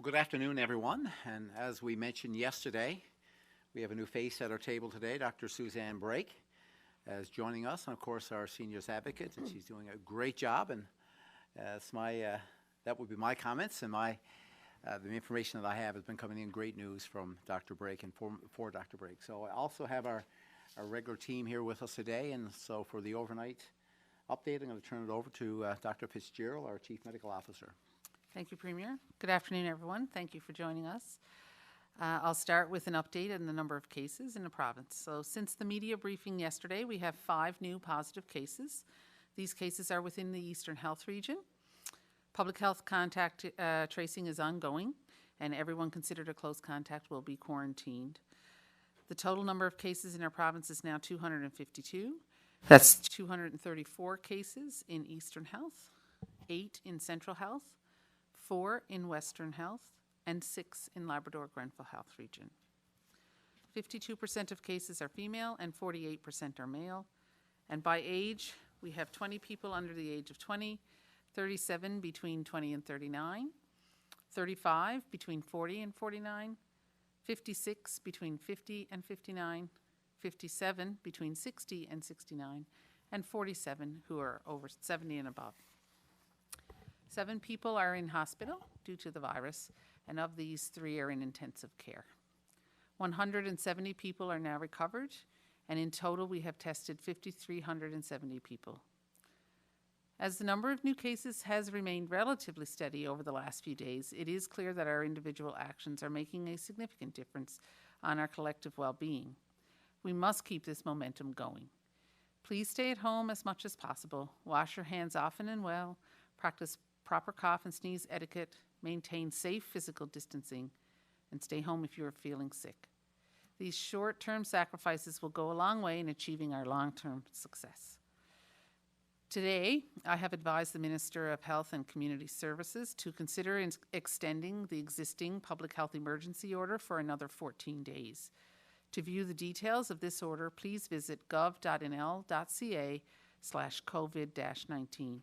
Good afternoon, everyone. And as we mentioned yesterday, we have a new face at our table today. Dr. Suzanne Brake is joining us, and of course our Seniors Advocate, and she's doing a great job. And that would be my comments, and the information that I have has been coming in great news from Dr. Brake and for Dr. Brake. So I also have our regular team here with us today, and so for the overnight update, I'm going to turn it over to Dr. Fitzgerald, our Chief Medical Officer. Thank you, Premier. Good afternoon, everyone. Thank you for joining us. I'll start with an update on the number of cases in the province. So since the media briefing yesterday, we have 5 new positive cases. These cases are within the Eastern Health region. Public health contact tracing is ongoing, and everyone considered a close contact will be quarantined. The total number of cases in our province is now 252. That's 234 cases in Eastern Health, 8 in Central Health, 4 in Western Health, and 6 in Labrador-Grenville Health region. 52% of cases are female and 48% are male. And by age, we have 20 people under the age of 20, 37 between 20 and 39, 35 between 40 and 49, 56 between 50 and 59, 57 between 60 and 69, and 47 who are over 70 and above. 7 people are in hospital due to the virus, and of these, 3 are in intensive care. 170 people are now recovered, and in total we have tested 5,370 people. As the number of new cases has remained relatively steady over the last few days, it is clear that our individual actions are making a significant difference on our collective well-being. We must keep this momentum going. Please stay at home as much as possible, wash your hands often and well, practice proper cough and sneeze etiquette, maintain safe physical distancing, and stay home if you are feeling sick. These short-term sacrifices will go a long way in achieving our long-term success. Today, I have advised the Minister of Health and Community Services to consider extending the existing public health emergency order for another 14 days. To view the details of this order, please visit gov.nl.ca/COVID-19.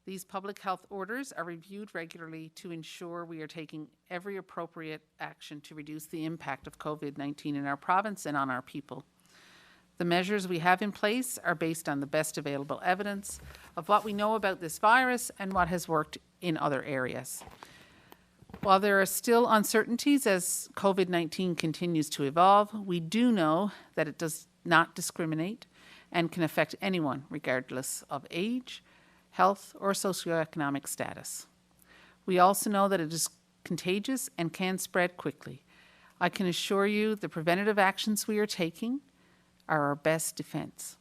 These public health orders are reviewed regularly to ensure we are taking every appropriate action to reduce the impact of COVID-19 in our province and on our people. The measures we have in place are based on the best available evidence of what we know about this virus and what has worked in other areas. While there are still uncertainties as COVID-19 continues to evolve, we do know that it does not discriminate and can affect anyone regardless of age, health, or socioeconomic status. We also know that it is contagious and can spread quickly. I can assure you the preventative actions we are taking are our best defense.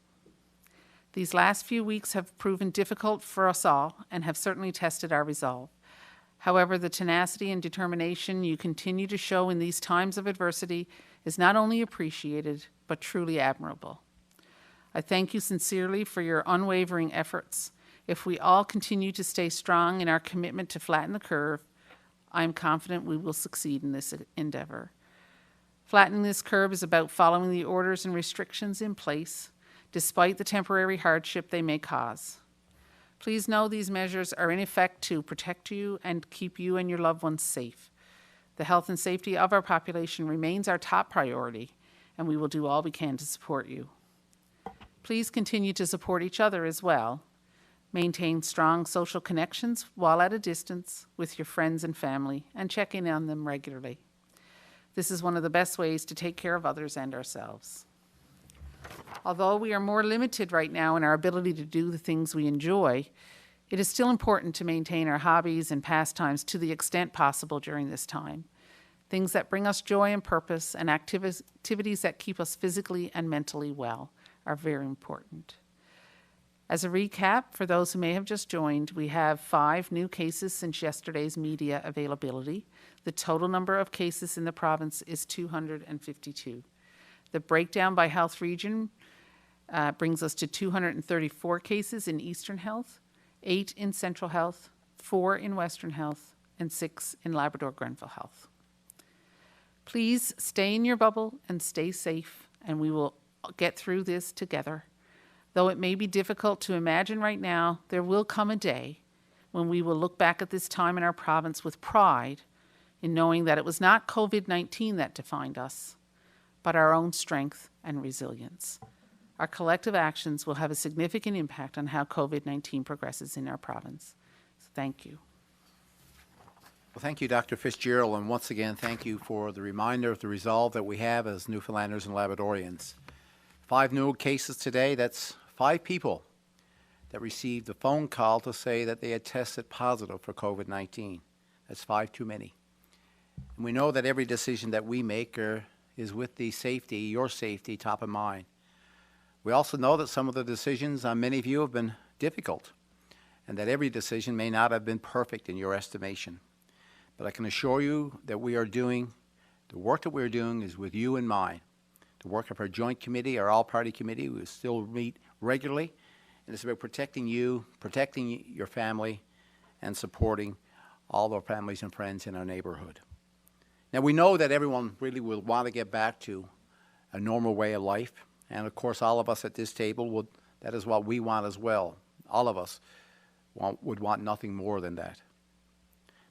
These last few weeks have proven difficult for us all and have certainly tested our resolve. However, the tenacity and determination you continue to show in these times of adversity is not only appreciated, but truly admirable. I thank you sincerely for your unwavering efforts. If we all continue to stay strong in our commitment to flatten the curve, I am confident we will succeed in this endeavor. Flattening this curve is about following the orders and restrictions in place, despite the temporary hardship they may cause. Please know these measures are in effect to protect you and keep you and your loved ones safe. The health and safety of our population remains our top priority, and we will do all we can to support you. Please continue to support each other as well. Maintain strong social connections while at a distance with your friends and family, and check in on them regularly. This is one of the best ways to take care of others and ourselves. Although we are more limited right now in our ability to do the things we enjoy, it is still important to maintain our hobbies and pastimes to the extent possible during this time. Things that bring us joy and purpose and activities that keep us physically and mentally well are very important. As a recap, for those who may have just joined, we have 5 new cases since yesterday's media availability. The total number of cases in the province is 252. The breakdown by health region brings us to 234 cases in Eastern Health, 8 in Central Health, 4 in Western Health, and 6 in Labrador-Grenville Health. Please stay in your bubble and stay safe, and we will get through this together. Though it may be difficult to imagine right now, there will come a day when we will look back at this time in our province with pride in knowing that it was not COVID-19 that defined us, but our own strength and resilience. Our collective actions will have a significant impact on how COVID-19 progresses in our province. So thank you. Well, thank you, Dr. Fitzgerald, and once again, thank you for the reminder of the resolve that we have as Newfoundlanders and Labradorians. 5 new cases today. That's 5 people that received a phone call to say that they had tested positive for COVID-19. That's 5 too many. And we know that every decision that we make is with the safety, your safety, top of mind. We also know that some of the decisions on many of you have been difficult, and that every decision may not have been perfect in your estimation. But I can assure you that the work that we're doing is with you in mind. The work of our joint committee, our all-party committee, we still meet regularly, and it's about protecting you, protecting your family, and supporting all our families and friends in our neighborhood. Now, we know that everyone really will want to get back to a normal way of life, and of course, all of us at this table that is what we want as well. All of us would want nothing more than that.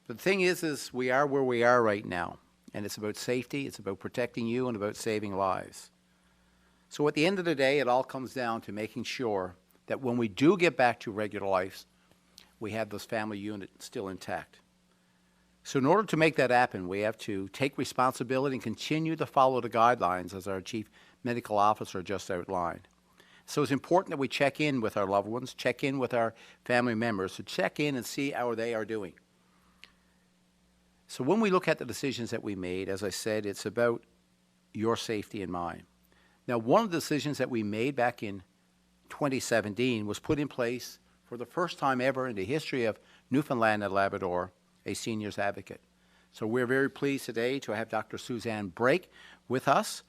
But the thing is we are where we are right now, and it's about safety, it's about protecting you, and about saving lives. So at the end of the day, it all comes down to making sure that when we do get back to regular lives, we have those family units still intact. So in order to make that happen, we have to take responsibility and continue to follow the guidelines as our Chief Medical Officer just outlined. So it's important that we check in with our loved ones, check in with our family members, to check in and see how they are doing. So when we look at the decisions that we made, as I said, it's about your safety in mind. Now, one of the decisions that we made back in 2017 was put in place for the first time ever in the history of Newfoundland and Labrador, a Seniors Advocate. So we're very pleased today to have Dr. Suzanne Brake with us.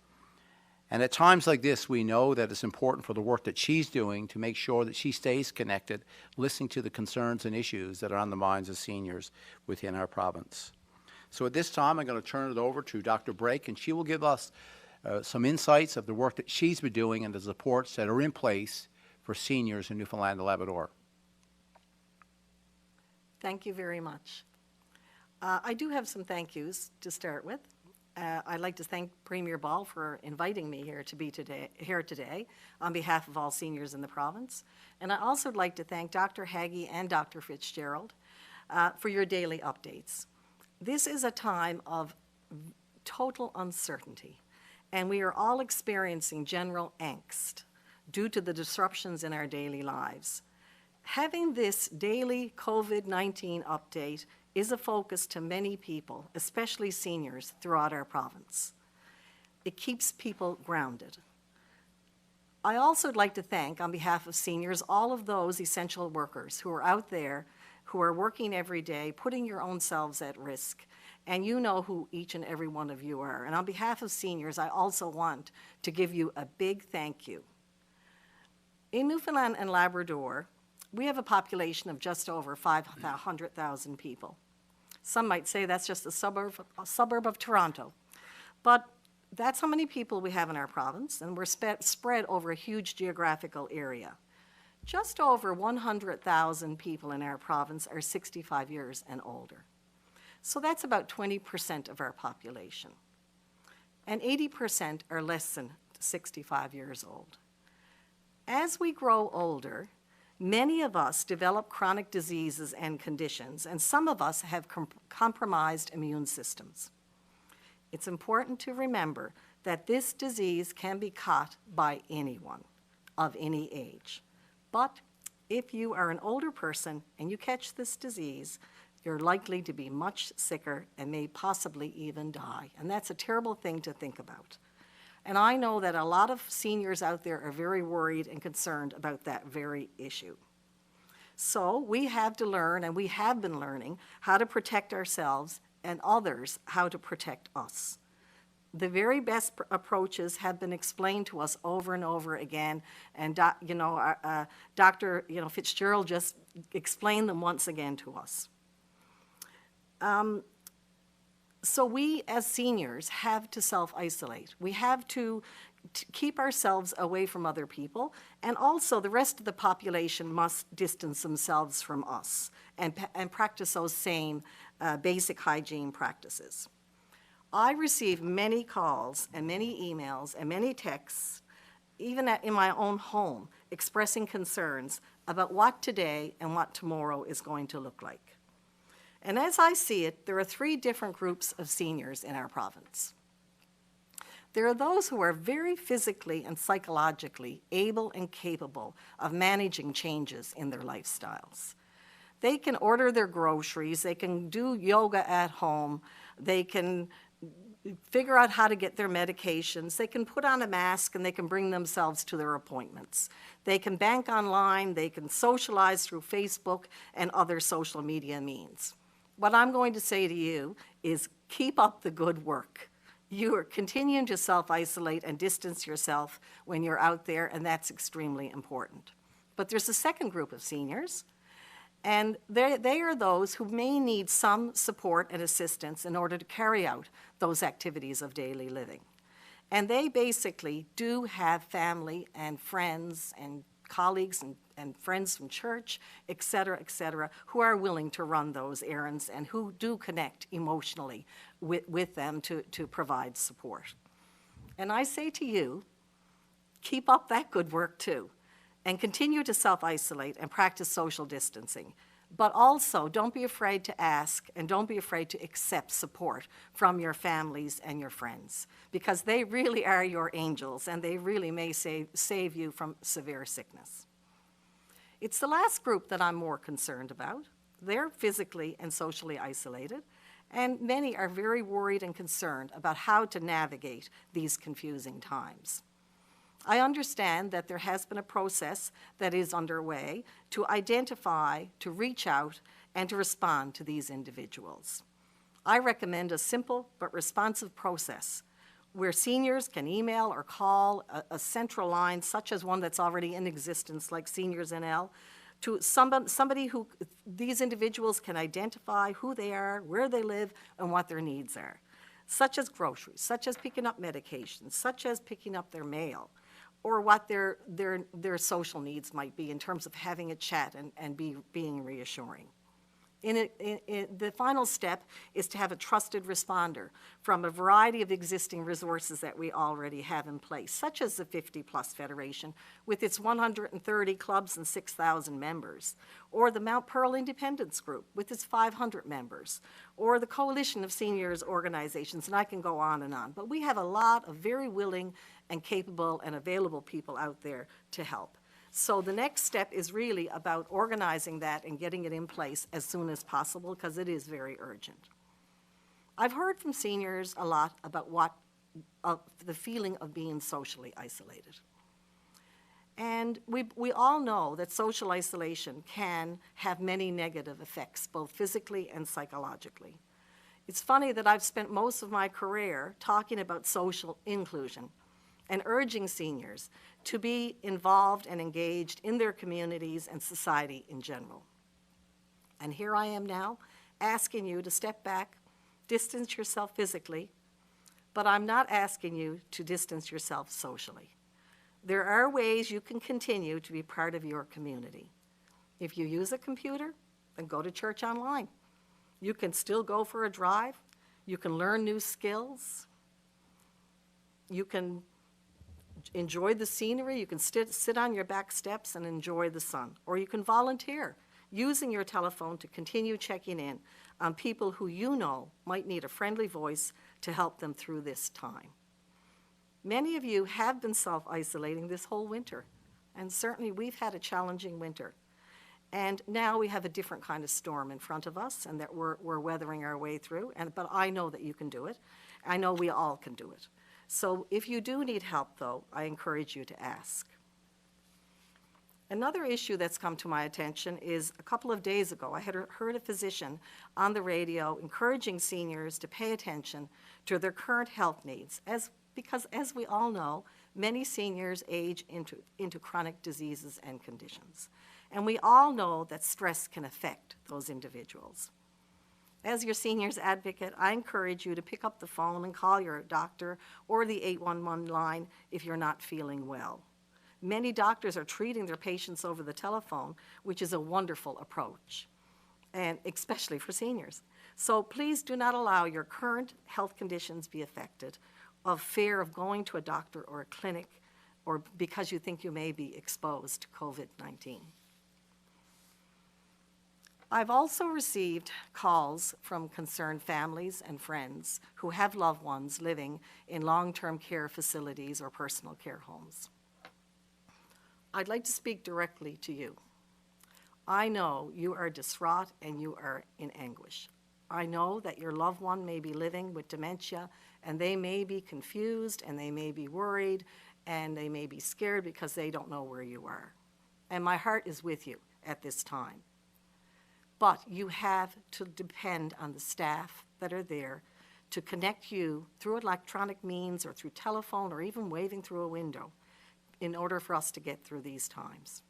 And at times like this, we know that it's important for the work that she's doing to make sure that she stays connected, listening to the concerns and issues that are on the minds of seniors within our province. So at this time, I'm going to turn it over to Dr. Brake, and she will give us some insights of the work that she's been doing and the supports that are in place for seniors in Newfoundland and Labrador. Thank you very much. I do have some thank yous to start with. I'd like to thank Premier Ball for inviting me here today on behalf of all seniors in the province. And I also would like to thank Dr. Haggie and Dr. Fitzgerald for your daily updates. This is a time of total uncertainty, and we are all experiencing general angst due to the disruptions in our daily lives. Having this daily COVID-19 update is a focus to many people, especially seniors, throughout our province. It keeps people grounded. I also would like to thank, on behalf of seniors, all of those essential workers who are out there, who are working every day, putting your own selves at risk. And you know who each and every one of you are. And on behalf of seniors, I also want to give you a big thank you. In Newfoundland and Labrador, we have a population of just over 500,000 people. Some might say that's just a suburb of Toronto. But that's how many people we have in our province, and we're spread over a huge geographical area. Just over 100,000 people in our province are 65 years and older. So that's about 20% of our population. And 80% are less than 65 years old. As we grow older, many of us develop chronic diseases and conditions, and some of us have compromised immune systems. It's important to remember that this disease can be caught by anyone of any age. But if you are an older person and you catch this disease, you're likely to be much sicker and may possibly even die. And that's a terrible thing to think about. And I know that a lot of seniors out there are very worried and concerned about that very issue. So we have to learn, and we have been learning, how to protect ourselves and others how to protect us. The very best approaches have been explained to us over and over again, and Dr. Fitzgerald just explained them once again to us. So we as seniors have to self-isolate. We have to keep ourselves away from other people, and also the rest of the population must distance themselves from us and practice those same basic hygiene practices. I receive many calls and many emails and many texts, even in my own home, expressing concerns about what today and what tomorrow is going to look like. And as I see it, there are three different groups of seniors in our province. There are those who are very physically and psychologically able and capable of managing changes in their lifestyles. They can order their groceries, they can do yoga at home, they can figure out how to get their medications, they can put on a mask and they can bring themselves to their appointments. They can bank online, they can socialize through Facebook and other social media means. What I'm going to say to you is keep up the good work. You are continuing to self-isolate and distance yourself when you're out there, and that's extremely important. But there's a second group of seniors, and they are those who may need some support and assistance in order to carry out those activities of daily living. And they basically do have family and friends and colleagues and friends from church, et cetera, who are willing to run those errands and who do connect emotionally with them to provide support. And I say to you, keep up that good work too, and continue to self-isolate and practice social distancing. But also, don't be afraid to ask and don't be afraid to accept support from your families and your friends, because they really are your angels and they really may save you from severe sickness. It's the last group that I'm more concerned about. They're physically and socially isolated, and many are very worried and concerned about how to navigate these confusing times. I understand that there has been a process that is underway to identify, to reach out, and to respond to these individuals. I recommend a simple but responsive process where seniors can email or call a central line, such as one that's already in existence, like Seniors NL, to somebody who these individuals can identify who they are, where they live, and what their needs are, such as groceries, such as picking up medications, such as picking up their mail, or what their social needs might be in terms of having a chat and being reassuring. The final step is to have a trusted responder from a variety of existing resources that we already have in place, such as the 50+ Federation with its 130 clubs and 6,000 members, or the Mount Pearl Independence Group with its 500 members, or the Coalition of Seniors Organizations, and I can go on and on. But we have a lot of very willing and capable and available people out there to help. So the next step is really about organizing that and getting it in place as soon as possible, because it is very urgent. I've heard from seniors a lot about the feeling of being socially isolated. And we all know that social isolation can have many negative effects, both physically and psychologically. It's funny that I've spent most of my career talking about social inclusion and urging seniors to be involved and engaged in their communities and society in general. And here I am now asking you to step back, distance yourself physically, but I'm not asking you to distance yourself socially. There are ways you can continue to be part of your community. If you use a computer, then go to church online. You can still go for a drive. You can learn new skills. You can enjoy the scenery. You can sit on your back steps and enjoy the sun. Or you can volunteer using your telephone to continue checking in on people who you know might need a friendly voice to help them through this time. Many of you have been self-isolating this whole winter, and certainly we've had a challenging winter. And now we have a different kind of storm in front of us and that we're weathering our way through, but I know that you can do it. I know we all can do it. So if you do need help, though, I encourage you to ask. Another issue that's come to my attention is a couple of days ago, I had heard a physician on the radio encouraging seniors to pay attention to their current health needs, because as we all know, many seniors age into chronic diseases and conditions. And we all know that stress can affect those individuals. As your seniors advocate, I encourage you to pick up the phone and call your doctor or the 811 line if you're not feeling well. Many doctors are treating their patients over the telephone, which is a wonderful approach, and especially for seniors. So please do not allow your current health conditions be affected of fear of going to a doctor or a clinic or because you think you may be exposed to COVID-19. I've also received calls from concerned families and friends who have loved ones living in long-term care facilities or personal care homes. I'd like to speak directly to you. I know you are distraught and you are in anguish. I know that your loved one may be living with dementia and they may be confused and they may be worried and they may be scared because they don't know where you are. And my heart is with you at this time. But you have to depend on the staff that are there to connect you through electronic means or through telephone or even waving through a window in order for us to get through these times.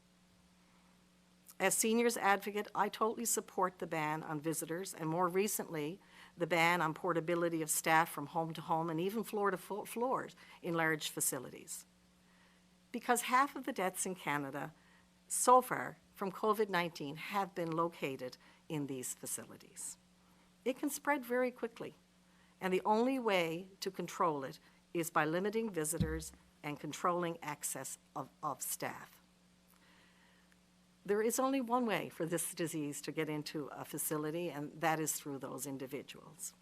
As Seniors Advocate, I totally support the ban on visitors and more recently, the ban on portability of staff from home to home and even floor to floor in large facilities. Because half of the deaths in Canada so far from COVID-19 have been located in these facilities. It can spread very quickly, and the only way to control it is by limiting visitors and controlling access of staff. There is only one way for this disease to get into a facility, and that is through those individuals.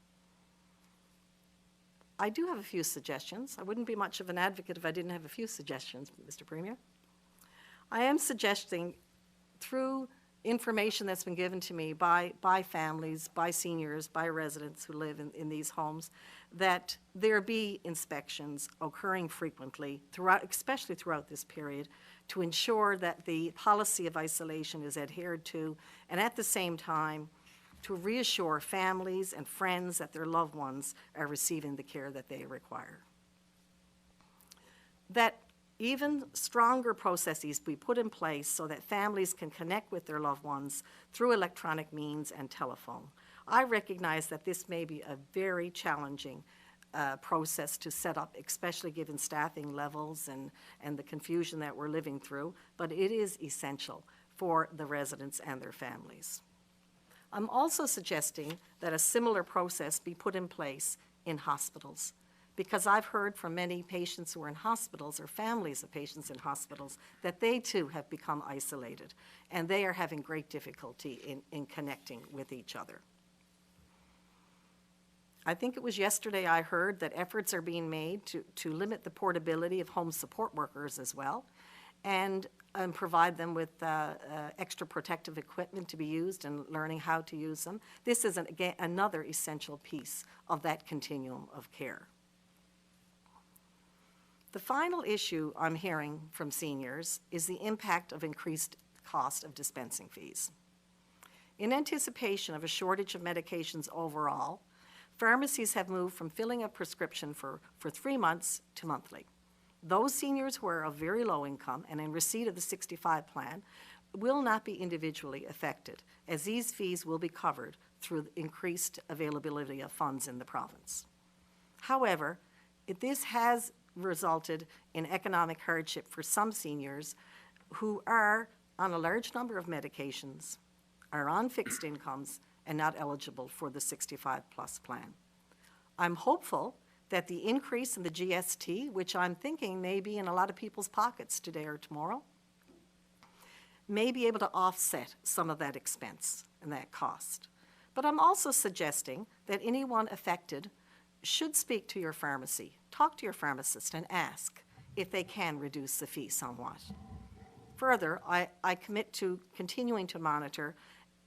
I do have a few suggestions. I wouldn't be much of an advocate if I didn't have a few suggestions, Mr. Premier. I am suggesting through information that's been given to me by families, by seniors, by residents who live in these homes, that there be inspections occurring frequently, especially throughout this period, to ensure that the policy of isolation is adhered to, and at the same time, to reassure families and friends that their loved ones are receiving the care that they require. That even stronger processes be put in place so that families can connect with their loved ones through electronic means and telephone. I recognize that this may be a very challenging process to set up, especially given staffing levels and the confusion that we're living through, but it is essential for the residents and their families. I'm also suggesting that a similar process be put in place in hospitals, because I've heard from many patients who are in hospitals or families of patients in hospitals that they too have become isolated and they are having great difficulty in connecting with each other. I think it was yesterday I heard that efforts are being made to limit the portability of home support workers as well and provide them with extra protective equipment to be used and learning how to use them. This is again, another essential piece of that continuum of care. The final issue I'm hearing from seniors is the impact of increased cost of dispensing fees. In anticipation of a shortage of medications overall, pharmacies have moved from filling a prescription for 3 months to monthly. Those seniors who are of very low income and in receipt of the 65 plan will not be individually affected, as these fees will be covered through increased availability of funds in the province. However, this has resulted in economic hardship for some seniors who are on a large number of medications, are on fixed incomes, and not eligible for the 65-plus plan. I'm hopeful that the increase in the GST, which I'm thinking may be in a lot of people's pockets today or tomorrow, may be able to offset some of that expense and that cost. But I'm also suggesting that anyone affected should speak to your pharmacy, talk to your pharmacist and ask if they can reduce the fee somewhat. Further, I commit to continuing to monitor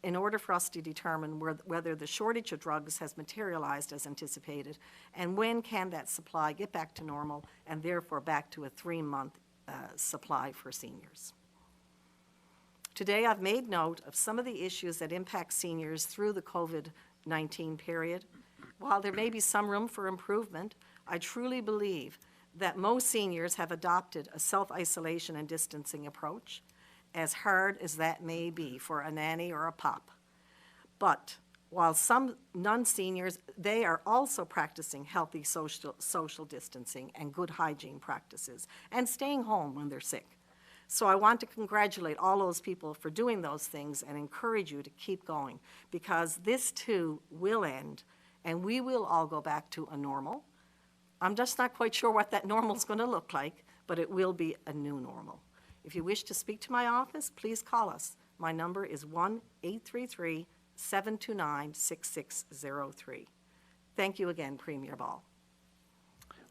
in order for us to determine whether the shortage of drugs has materialized as anticipated and when can that supply get back to normal and therefore back to a 3-month supply for seniors. Today I've made note of some of the issues that impact seniors through the COVID-19 period. While there may be some room for improvement, I truly believe that most seniors have adopted a self-isolation and distancing approach, as hard as that may be for a nanny or a pop. But while some non-seniors, they are also practicing healthy social distancing and good hygiene practices and staying home when they're sick. So I want to congratulate all those people for doing those things and encourage you to keep going, because this too will end and we will all go back to a normal. I'm just not quite sure what that normal is going to look like, but it will be a new normal. If you wish to speak to my office, please call us. My number is 1-833-729-6603. Thank you again, Premier Ball.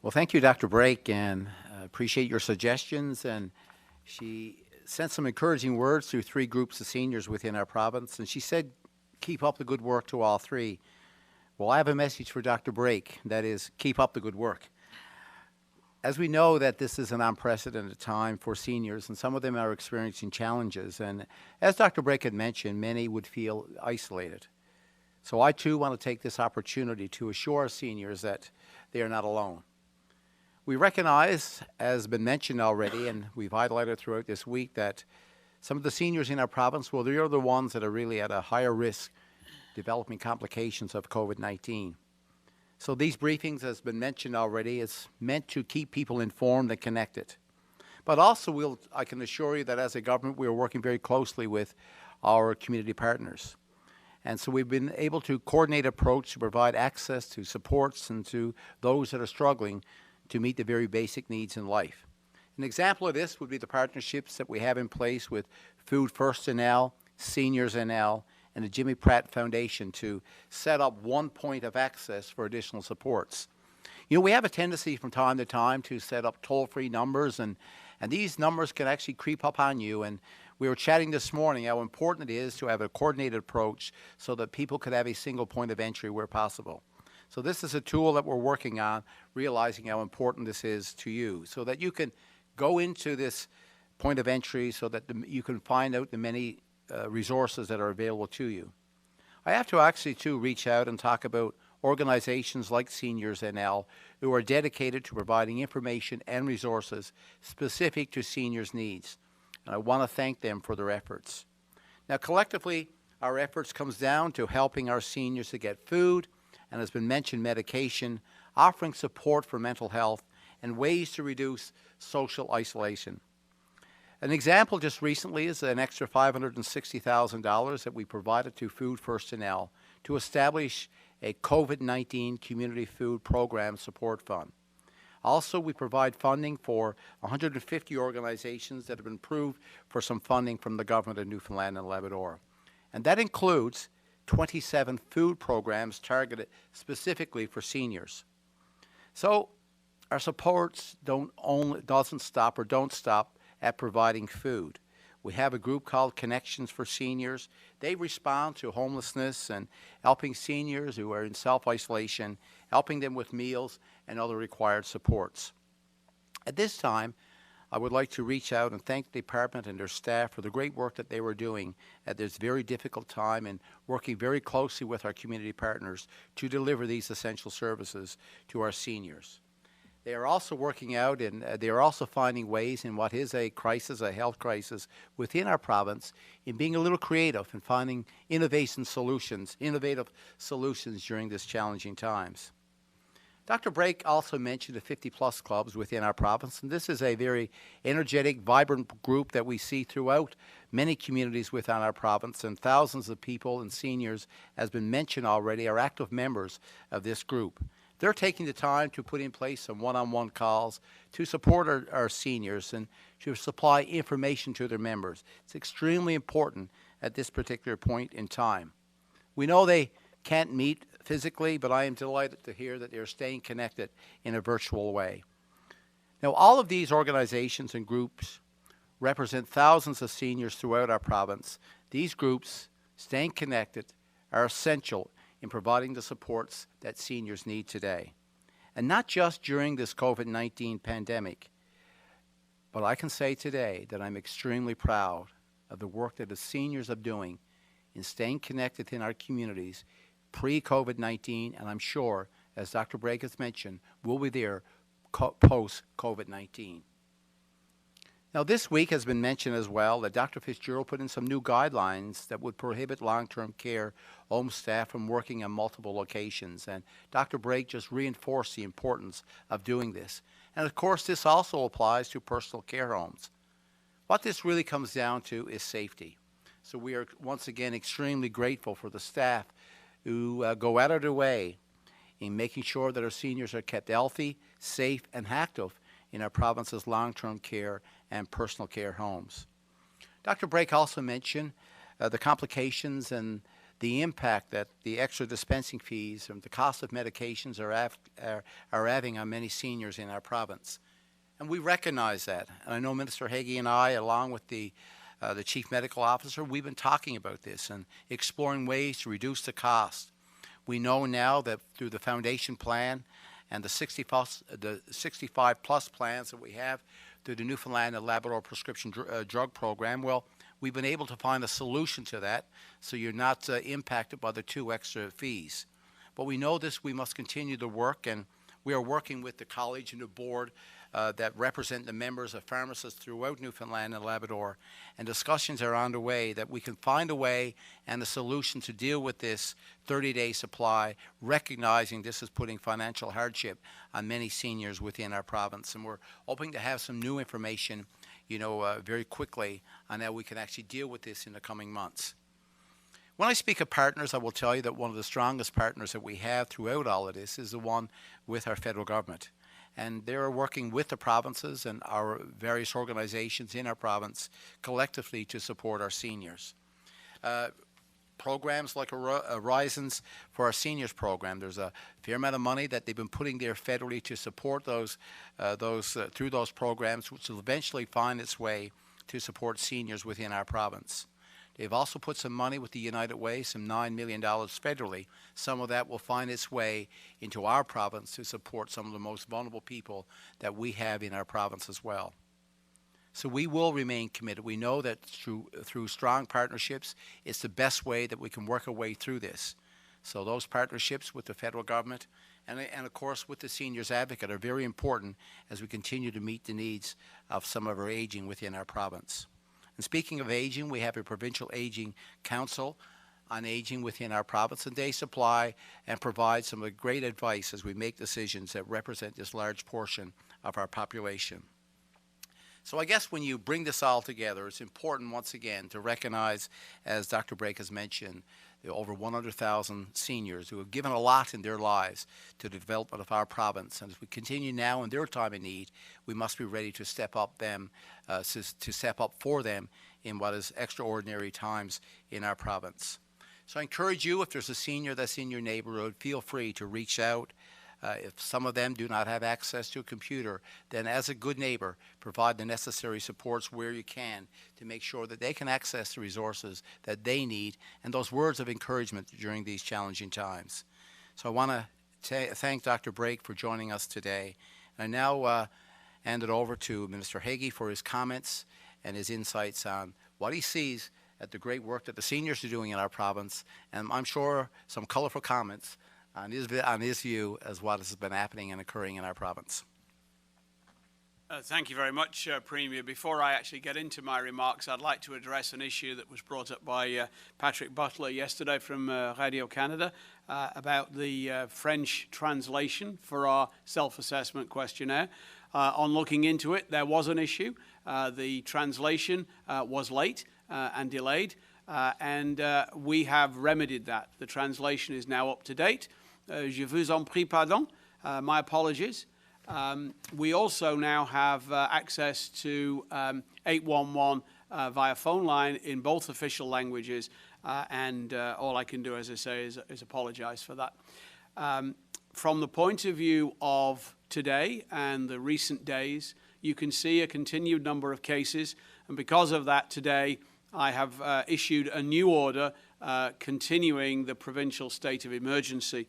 Well, thank you, Dr. Brake, and appreciate your suggestions. And she sent some encouraging words through 3 groups of seniors within our province, and she said, keep up the good work to all 3. Well, I have a message for Dr. Brake, that is, keep up the good work. As we know that this is an unprecedented time for seniors, and some of them are experiencing challenges, and as Dr. Brake had mentioned, many would feel isolated. So I too want to take this opportunity to assure our seniors that they are not alone. We recognize, as has been mentioned already, and we've highlighted throughout this week, that some of the seniors in our province, well, they are the ones that are really at a higher risk developing complications of COVID-19. So these briefings, as has been mentioned already, is meant to keep people informed and connected. But also, I can assure you that as a government, we are working very closely with our community partners. And so we've been able to coordinate an approach to provide access to supports and to those that are struggling to meet the very basic needs in life. An example of this would be the partnerships that we have in place with Food First NL, Seniors NL, and the Jimmy Pratt Foundation to set up one point of access for additional supports. You know, we have a tendency from time to time to set up toll-free numbers, and these numbers can actually creep up on you. And we were chatting this morning how important it is to have a coordinated approach so that people could have a single point of entry where possible. So this is a tool that we're working on, realizing how important this is to you, so that you can go into this point of entry so that you can find out the many resources that are available to you. I have to actually too reach out and talk about organizations like Seniors NL who are dedicated to providing information and resources specific to seniors' needs. And I want to thank them for their efforts. Now, collectively, our efforts comes down to helping our seniors to get food, and as been mentioned, medication, offering support for mental health, and ways to reduce social isolation. An example just recently is an extra $560,000 that we provided to Food First NL to establish a COVID-19 community food program support fund. Also, we provide funding for 150 organizations that have been approved for some funding from the government of Newfoundland and Labrador. And that includes 27 food programs targeted specifically for seniors. So our supports don't stop at providing food. We have a group called Connections for Seniors. They respond to homelessness and helping seniors who are in self-isolation, helping them with meals and other required supports. At this time, I would like to reach out and thank the department and their staff for the great work that they were doing at this very difficult time and working very closely with our community partners to deliver these essential services to our seniors. They are also working out and they are also finding ways in what is a crisis, a health crisis within our province, in being a little creative and finding innovative solutions during this challenging times. Dr. Brake also mentioned the 50-plus clubs within our province, and this is a very energetic, vibrant group that we see throughout many communities within our province, and thousands of people and seniors, as been mentioned already, are active members of this group. They're taking the time to put in place some one-on-one calls to support our seniors and to supply information to their members. It's extremely important at this particular point in time. We know they can't meet physically, but I am delighted to hear that they're staying connected in a virtual way. Now, all of these organizations and groups represent thousands of seniors throughout our province. These groups, staying connected, are essential in providing the supports that seniors need today. And not just during this COVID-19 pandemic, but I can say today that I'm extremely proud of the work that the seniors are doing in staying connected in our communities pre-COVID-19, and I'm sure, as Dr. Brake has mentioned, we'll be there post-COVID-19. Now, this week has been mentioned as well that Dr. Fitzgerald put in some new guidelines that would prohibit long-term care home staff from working on multiple locations, and Dr. Brake just reinforced the importance of doing this. And of course, this also applies to personal care homes. What this really comes down to is safety. So we are once again extremely grateful for the staff who go out of their way in making sure that our seniors are kept healthy, safe, and active in our province's long-term care and personal care homes. Dr. Brake also mentioned the complications and the impact that the extra dispensing fees and the cost of medications are having on many seniors in our province. And we recognize that. And I know Minister Hagee and I, along with the Chief Medical Officer, we've been talking about this and exploring ways to reduce the cost. We know now that through the foundation plan and the 65-plus plans that we have through the Newfoundland and Labrador prescription drug program, well, we've been able to find a solution to that so you're not impacted by the 2 extra fees. But we know this, we must continue to work, and we are working with the college and the board that represent the members of pharmacists throughout Newfoundland and Labrador, and discussions are underway that we can find a way and a solution to deal with this 30-day supply, recognizing this is putting financial hardship on many seniors within our province. And we're hoping to have some new information, very quickly on how we can actually deal with this in the coming months. When I speak of partners, I will tell you that one of the strongest partners that we have throughout all of this is the one with our federal government. And they're working with the provinces and our various organizations in our province collectively to support our seniors. Programs like Horizons for our seniors program, there's a fair amount of money that they've been putting there federally to support those through those programs, which will eventually find its way to support seniors within our province. They've also put some money with the United Way, some $9 million federally. Some of that will find its way into our province to support some of the most vulnerable people that we have in our province as well. So we will remain committed. We know that through strong partnerships, it's the best way that we can work our way through this. So those partnerships with the federal government and of course with the Seniors Advocate are very important as we continue to meet the needs of some of our aging within our province. And speaking of aging, we have a provincial aging council on aging within our province, and they supply and provide some great advice as we make decisions that represent this large portion of our population. So I guess when you bring this all together, it's important once again to recognize, as Dr. Brake has mentioned, the over 100,000 seniors who have given a lot in their lives to the development of our province. And as we continue now in their time of need, we must be ready to step up for them in what is extraordinary times in our province. So I encourage you, if there's a senior that's in your neighborhood, feel free to reach out. If some of them do not have access to a computer, then as a good neighbor, provide the necessary supports where you can to make sure that they can access the resources that they need and those words of encouragement during these challenging times. So I want to thank Dr. Brake for joining us today. I now hand it over to Minister Hagee for his comments and his insights on what he sees at the great work that the seniors are doing in our province, and I'm sure some colorful comments on his view as what has been happening and occurring in our province. Thank you very much, Premier. Before I actually get into my remarks, I'd like to address an issue that was brought up by Patrick Butler yesterday from Radio Canada about the French translation for our self-assessment questionnaire. On looking into it, there was an issue. The translation was late and delayed, and we have remedied that. The translation is now up to date. Je vous en prie pardon. My apologies. We also now have access to 811 via phone line in both official languages, and all I can do, as I say, is apologize for that. From the point of view of today and the recent days, you can see a continued number of cases, and because of that today, I have issued a new order continuing the provincial state of emergency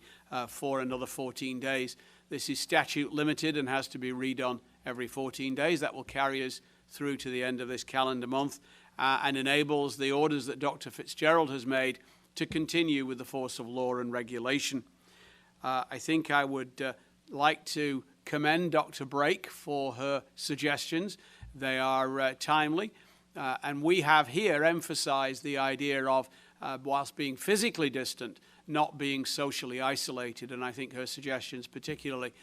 for another 14 days. This is statute limited and has to be redone every 14 days. That will carry us through to the end of this calendar month and enables the orders that Dr. Fitzgerald has made to continue with the force of law and regulation. I think I would like to commend Dr. Brake for her suggestions. They are timely. And we have here emphasized the idea of, whilst being physically distant, not being socially isolated. And I think her suggestions particularly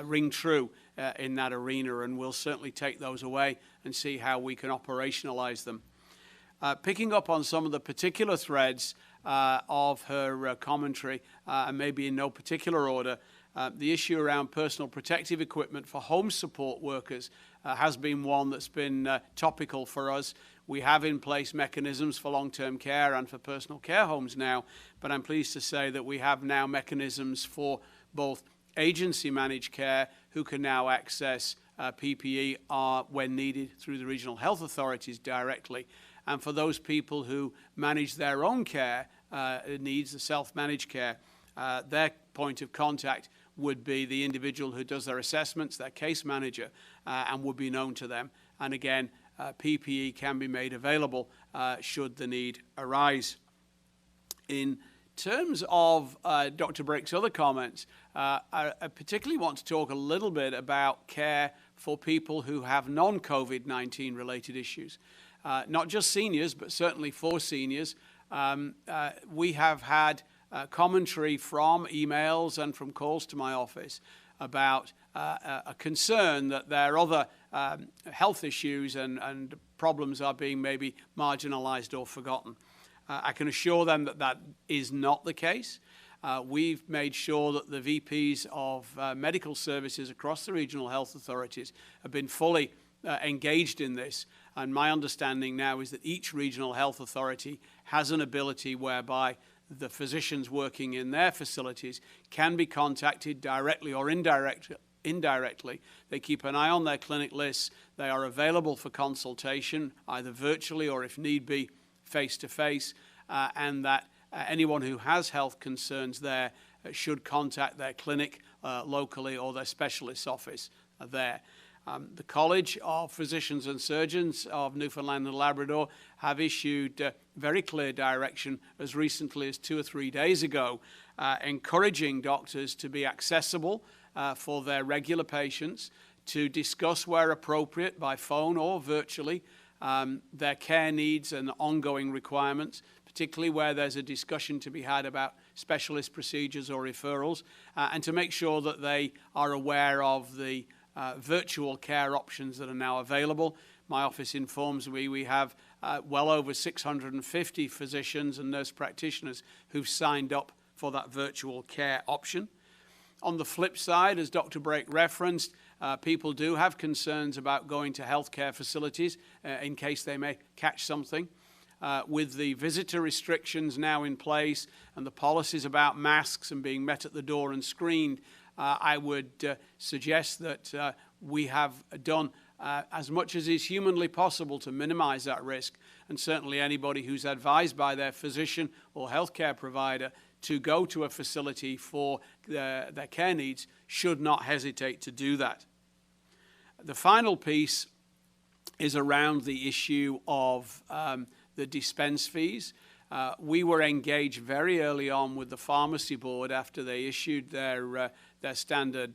ring true in that arena, and we'll certainly take those away and see how we can operationalize them. Picking up on some of the particular threads of her commentary, and maybe in no particular order, the issue around personal protective equipment for home support workers has been one that's been topical for us. We have in place mechanisms for long-term care and for personal care homes now, but I'm pleased to say that we have now mechanisms for both agency managed care, who can now access PPE when needed through the regional health authorities directly, and for those people who manage their own care needs, the self-managed care, their point of contact would be the individual who does their assessments, their case manager, and would be known to them. And again, PPE can be made available should the need arise. In terms of Dr. Brake's other comments, I particularly want to talk a little bit about care for people who have non-COVID-19 related issues. Not just seniors, but certainly for seniors. We have had commentary from emails and from calls to my office about a concern that their other health issues and problems are being maybe marginalized or forgotten. I can assure them that that is not the case. We've made sure that the VPs of medical services across the regional health authorities have been fully engaged in this. And my understanding now is that each regional health authority has an ability whereby the physicians working in their facilities can be contacted directly or indirectly. They keep an eye on their clinic lists. They are available for consultation, either virtually or, if need be, face-to-face, and that anyone who has health concerns there should contact their clinic locally or their specialist office there. The College of Physicians and Surgeons of Newfoundland and Labrador have issued very clear direction as recently as 2 or 3 days ago, encouraging doctors to be accessible for their regular patients, to discuss where appropriate by phone or virtually their care needs and ongoing requirements, particularly where there's a discussion to be had about specialist procedures or referrals, and to make sure that they are aware of the virtual care options that are now available. My office informs me we have well over 650 physicians and nurse practitioners who've signed up for that virtual care option. On the flip side, as Dr. Brake referenced, people do have concerns about going to healthcare facilities in case they may catch something. With the visitor restrictions now in place and the policies about masks and being met at the door and screened, I would suggest that we have done as much as is humanly possible to minimize that risk, and certainly anybody who's advised by their physician or healthcare provider to go to a facility for their care needs should not hesitate to do that. The final piece is around the issue of the dispense fees. We were engaged very early on with the pharmacy board after they issued their standard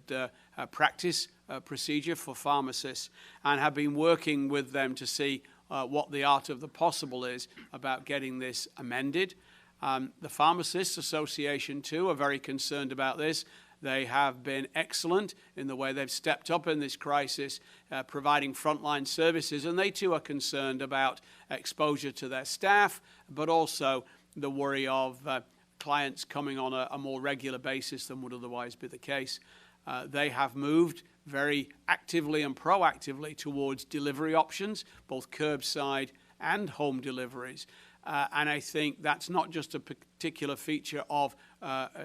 practice procedure for pharmacists, and have been working with them to see what the art of the possible is about getting this amended. The Pharmacists Association, too, are very concerned about this. They have been excellent in the way they've stepped up in this crisis, providing frontline services, and they too are concerned about exposure to their staff, but also the worry of clients coming on a more regular basis than would otherwise be the case. They have moved very actively and proactively towards delivery options, both curbside and home deliveries. And I think that's not just a particular feature of,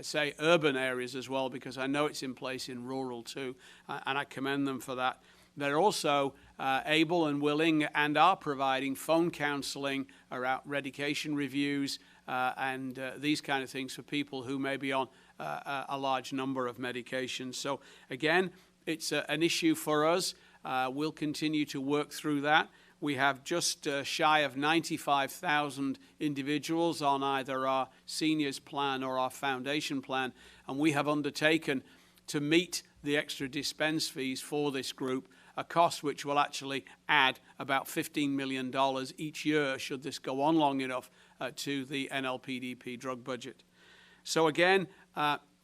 say, urban areas as well, because I know it's in place in rural too, and I commend them for that. They're also able and willing and are providing phone counseling around medication reviews and these kind of things for people who may be on a large number of medications. So again, it's an issue for us. We'll continue to work through that. We have just shy of 95,000 individuals on either our seniors plan or our foundation plan, and we have undertaken to meet the extra dispense fees for this group, a cost which will actually add about $15 million each year should this go on long enough to the NLPDP drug budget. So again,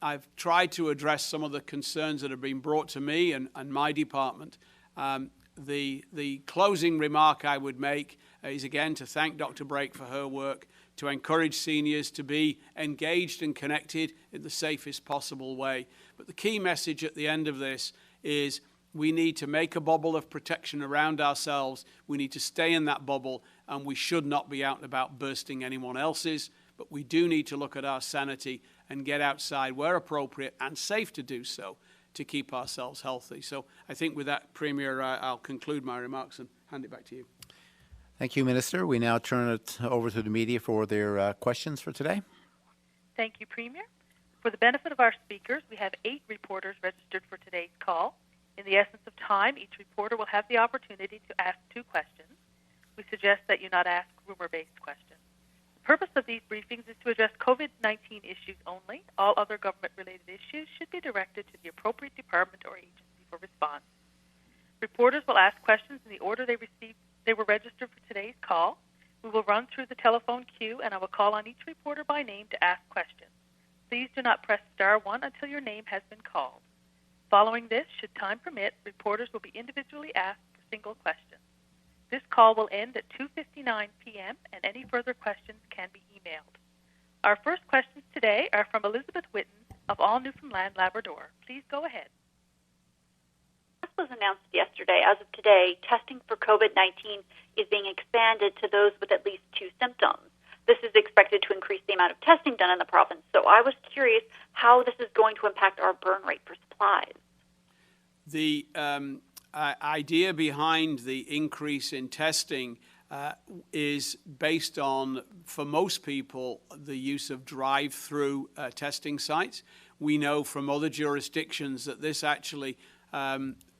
I've tried to address some of the concerns that have been brought to me and my department. The closing remark I would make is, again, to thank Dr. Brake for her work, to encourage seniors to be engaged and connected in the safest possible way. But the key message at the end of this is we need to make a bubble of protection around ourselves. We need to stay in that bubble, and we should not be out and about bursting anyone else's. But we do need to look at our sanity and get outside where appropriate and safe to do so to keep ourselves healthy. So I think with that, Premier, I'll conclude my remarks and hand it back to you. Thank you, Minister. We now turn it over to the media for their questions for today. Thank you, Premier. For the benefit of our speakers, we have 8 reporters registered for today's call. In the essence of time, each reporter will have the opportunity to ask 2 questions. We suggest that you not ask rumor-based questions. The purpose of these briefings is to address COVID-19 issues only. All other government-related issues should be directed to the appropriate department or agency for response. Reporters will ask questions in the order they were registered for today's call. We will run through the telephone queue, and I will call on each reporter by name to ask questions. Please do not press *1 until your name has been called. Following this, should time permit, reporters will be individually asked for single questions. This call will end at 2:59 p.m., and any further questions can be emailed. Our first questions today are from Elizabeth Whitten of All Newfoundland Labrador. Please go ahead. This was announced yesterday. As of today, testing for COVID-19 is being expanded to those with at least 2 symptoms. This is expected to increase the amount of testing done in the province. So I was curious how this is going to impact our burn rate for supplies. The idea behind the increase in testing is based on, for most people, the use of drive-through testing sites. We know from other jurisdictions that this actually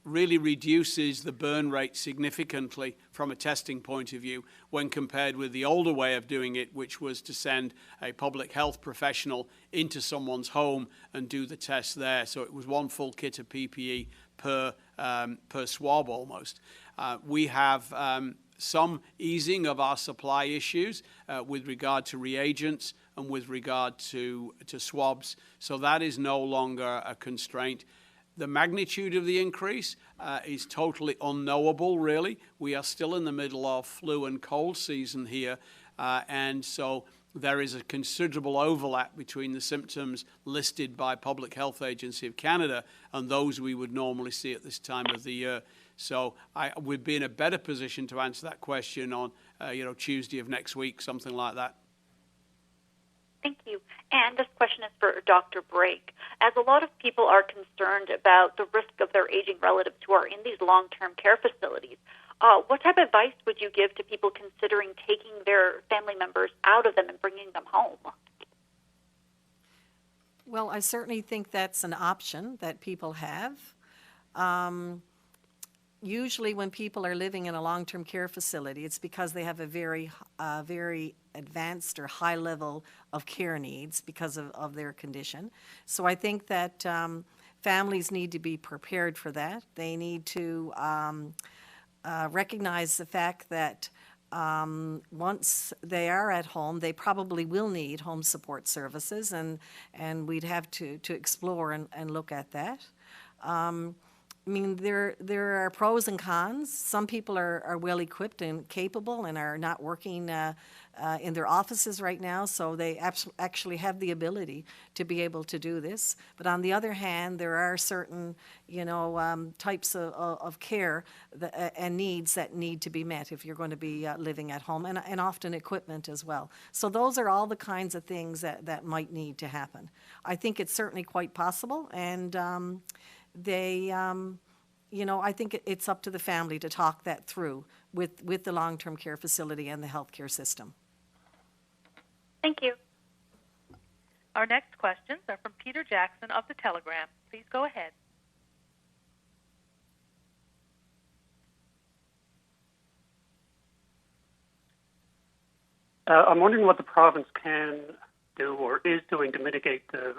really reduces the burn rate significantly from a testing point of view when compared with the older way of doing it, which was to send a public health professional into someone's home and do the test there. So it was one full kit of PPE per swab almost. We have some easing of our supply issues with regard to reagents and with regard to swabs. So that is no longer a constraint. The magnitude of the increase is totally unknowable, really. We are still in the middle of flu and cold season here, and so there is a considerable overlap between the symptoms listed by Public Health Agency of Canada and those we would normally see at this time of the year. So we'd be in a better position to answer that question on Tuesday of next week, something like that. Thank you. And this question is for Dr. Brake. As a lot of people are concerned about the risk of their aging relatives who are in these long-term care facilities, what type of advice would you give to people considering taking their family members out of them and bringing them home? Well, I certainly think that's an option that people have. Usually when people are living in a long-term care facility, it's because they have a very advanced or high level of care needs because of their condition. So I think that families need to be prepared for that. They need to recognize the fact that once they are at home, they probably will need home support services, and we'd have to explore and look at that. I mean, there are pros and cons. Some people are well equipped and capable and are not working in their offices right now, so they actually have the ability to be able to do this. But on the other hand, there are certain, types of care and needs that need to be met if you're going to be living at home, and often equipment as well. So those are all the kinds of things that might need to happen. I think it's certainly quite possible, and I think it's up to the family to talk that through with the long-term care facility and the healthcare system. Thank you. Our next questions are from Peter Jackson of The Telegram. Please go ahead. I'm wondering what the province can do or is doing to mitigate the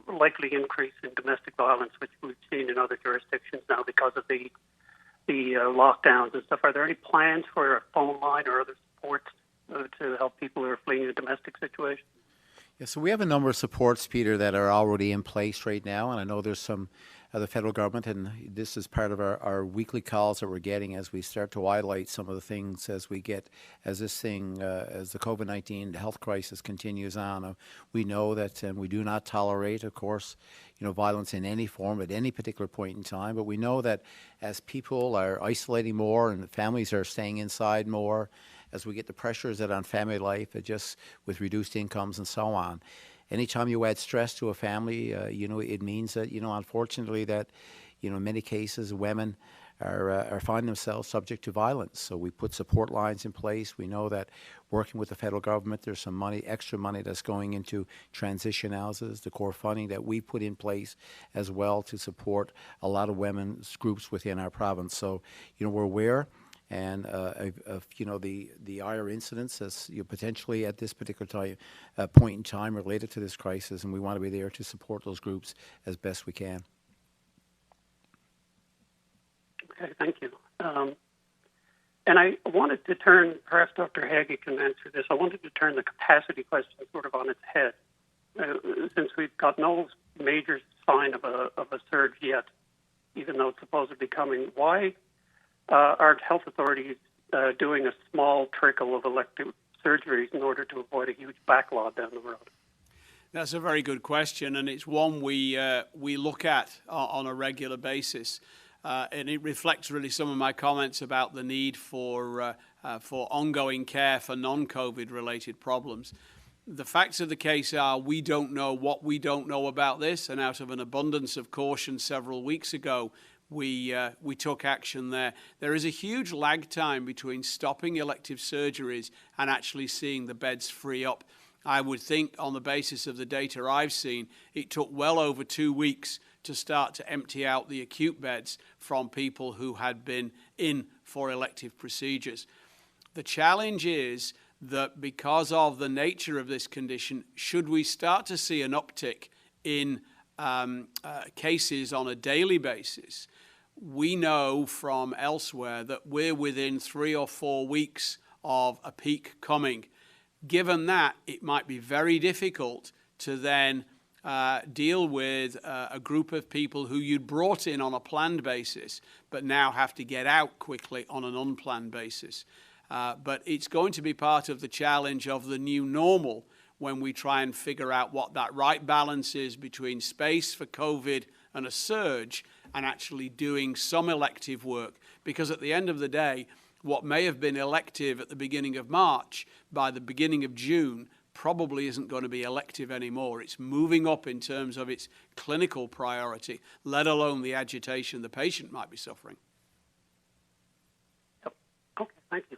likely increase in domestic violence, which we've seen in other jurisdictions now because of the lockdowns and stuff. Are there any plans for a phone line or other support to help people who are fleeing a domestic situation? Yeah, so we have a number of supports, Peter, that are already in place right now, and I know there's some of the federal government, and this is part of our weekly calls that we're getting as we start to highlight some of the things as we get, as this thing, as the COVID-19 health crisis continues on. We know that, and we do not tolerate, of course, violence in any form at any particular point in time, but we know that as people are isolating more and families are staying inside more, as we get the pressures that on family life, just with reduced incomes and so on. Anytime you add stress to a family, it means that, unfortunately that, in many cases, women are finding themselves subject to violence. So we put support lines in place. We know that working with the federal government, there's some money, extra money that's going into transition houses, the core funding that we put in place as well to support a lot of women's groups within our province. So, we're aware. And the higher incidents as potentially at this particular time, point in time related to this crisis, and we want to be there to support those groups as best we can. Okay, thank you. And I wanted to turn, perhaps Dr. Haggie can answer this, I wanted to turn the capacity question sort of on its head. Since we've got no major sign of a surge yet, even though it's supposedly coming, why aren't health authorities doing a small trickle of elective surgeries in order to avoid a huge backlog down the road? That's a very good question, and it's one we look at on a regular basis. And it reflects really some of my comments about the need for ongoing care for non-COVID related problems. The facts of the case are we don't know what we don't know about this, and out of an abundance of caution several weeks ago, we took action there. There is a huge lag time between stopping elective surgeries and actually seeing the beds free up. I would think, on the basis of the data I've seen, it took well over 2 weeks to start to empty out the acute beds from people who had been in for elective procedures. The challenge is that because of the nature of this condition, should we start to see an uptick in cases on a daily basis, we know from elsewhere that we're within 3 or 4 weeks of a peak coming. Given that, it might be very difficult to then deal with a group of people who you'd brought in on a planned basis, but now have to get out quickly on an unplanned basis. But it's going to be part of the challenge of the new normal when we try and figure out what that right balance is between space for COVID and a surge and actually doing some elective work. Because at the end of the day, what may have been elective at the beginning of March, by the beginning of June, probably isn't going to be elective anymore. It's moving up in terms of its clinical priority, let alone the agitation the patient might be suffering. Yep. Okay, thank you.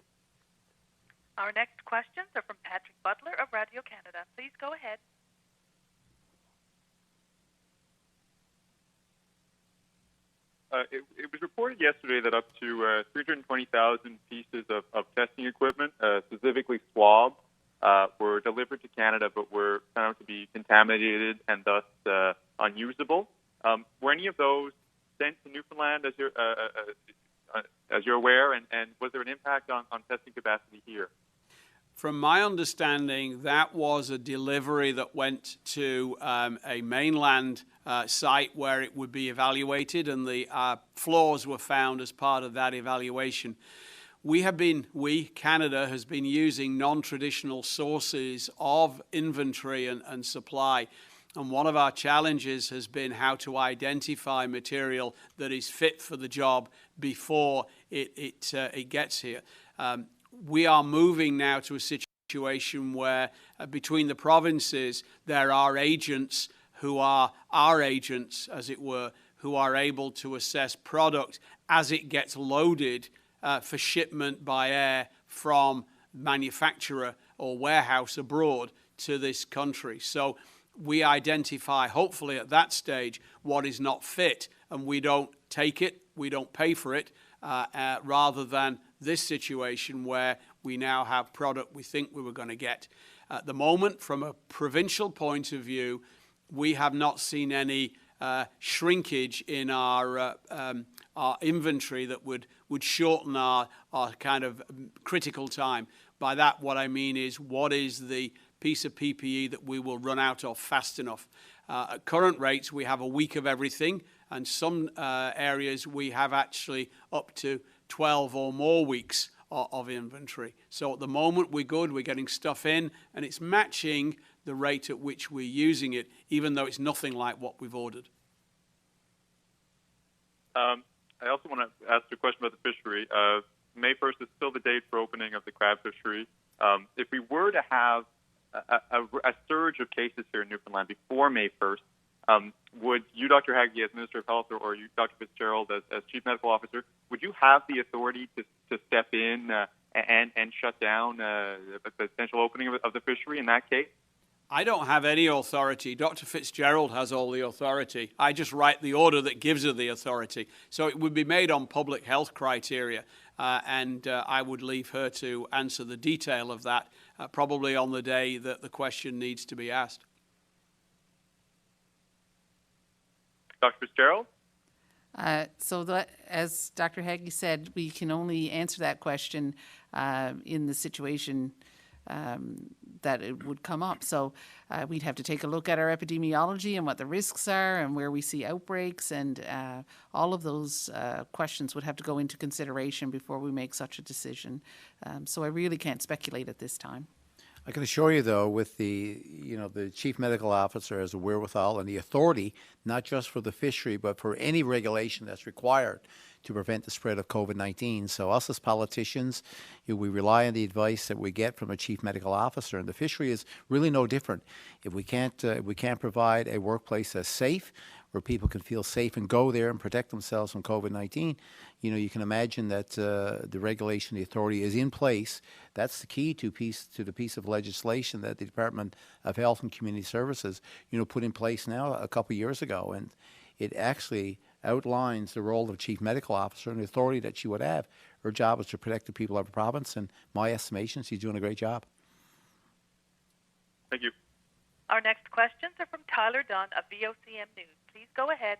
Our next questions are from Patrick Butler of Radio Canada. Please go ahead. It was reported yesterday that up to 320,000 pieces of testing equipment, specifically swabs, were delivered to Canada but were found to be contaminated and thus unusable. Were any of those sent to Newfoundland, as you're aware, and was there an impact on testing capacity here? From my understanding, that was a delivery that went to a mainland site where it would be evaluated, and the flaws were found as part of that evaluation. Canada has been using non-traditional sources of inventory and supply. And one of our challenges has been how to identify material that is fit for the job before it gets here. We are moving now to a situation where between the provinces there are agents who are our agents, as it were, who are able to assess product as it gets loaded for shipment by air from manufacturer or warehouse abroad to this country. So we identify, hopefully at that stage, what is not fit, and we don't take it, we don't pay for it, rather than this situation where we now have product we think we were going to get. At the moment, from a provincial point of view, we have not seen any shrinkage in our inventory that would shorten our kind of critical time. By that, what I mean is, what is the piece of PPE that we will run out of fast enough. At current rates, we have a week of everything, and some areas we have actually up to 12 or more weeks of inventory. So at the moment, we're good. We're getting stuff in, and it's matching the rate at which we're using it, even though it's nothing like what we've ordered. I also want to ask a question about the fishery. May 1st is still the date for opening of the crab fishery. If we were to have a surge of cases here in Newfoundland before May 1st, would you, Dr. Haggie, as Minister of Health, or you, Dr. Fitzgerald, as Chief Medical Officer, would you have the authority to step in and shut down the potential opening of the fishery in that case? I don't have any authority. Dr. Fitzgerald has all the authority. I just write the order that gives her the authority. So it would be made on public health criteria, and I would leave her to answer the detail of that, probably on the day that the question needs to be asked. Dr. Fitzgerald? As Dr. Haggie said, we can only answer that question in the situation that it would come up. So we'd have to take a look at our epidemiology and what the risks are and where we see outbreaks, and all of those questions would have to go into consideration before we make such a decision. So I really can't speculate at this time. I can assure you, though, with the Chief Medical Officer has the wherewithal and the authority, not just for the fishery, but for any regulation that's required to prevent the spread of COVID-19. So us as politicians, we rely on the advice that we get from a Chief Medical Officer, and the fishery is really no different. If we can't provide a workplace that's safe, where people can feel safe and go there and protect themselves from COVID-19, you can imagine that the regulation, the authority is in place. That's the key to the piece of legislation that the Department of Health and Community Services, put in place now a couple of years ago, and it actually outlines the role of Chief Medical Officer and the authority that she would have. Her job is to protect the people of the province, and my estimation, she's doing a great job. Thank you. Our next questions are from Tyler Dunn of VOCM News. Please go ahead.